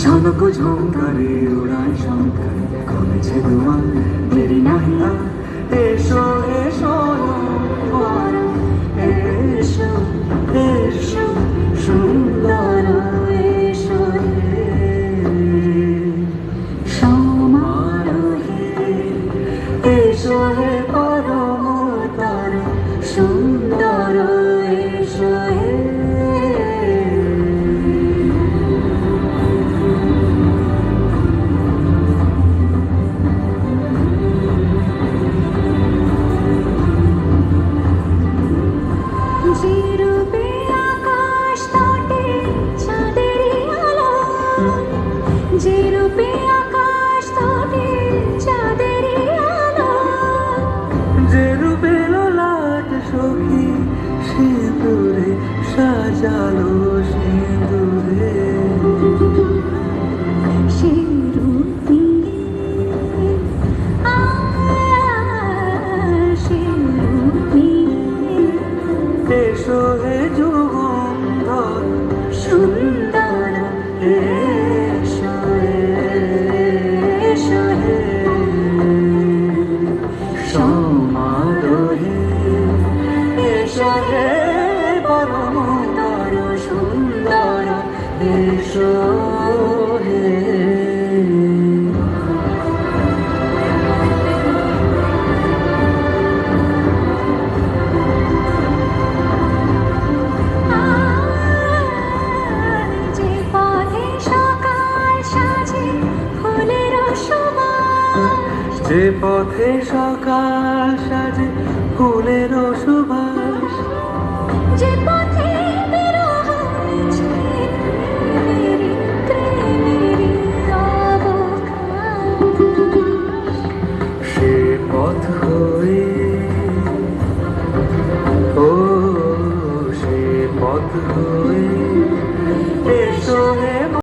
ঝলক ঝঙ্কারে উড়ায় শঙ্কার কমেছে দুয়ার দেরি নাহি আর এসো এসো আর এসো এসো সুন্দর এসো হে সমারোহে এসো হে পরমতর সুন্দর এসো হে যেরূপে আকাশ তটে চাঁদেরই আলো যেরূপে আকাশ তটে চাঁদেরই আলো যেরূপে ললাট সখী সিঁদুরে সাজালো সিঁদুরে সেরূপে সেরূপে এসো হে যুগন্ধর সুন্দর এসো এসো হে সমারোহে এসো হে পরমতর সুন্দর এসো হে যে পথে সকাল সাজে ফুলের সুবাস যে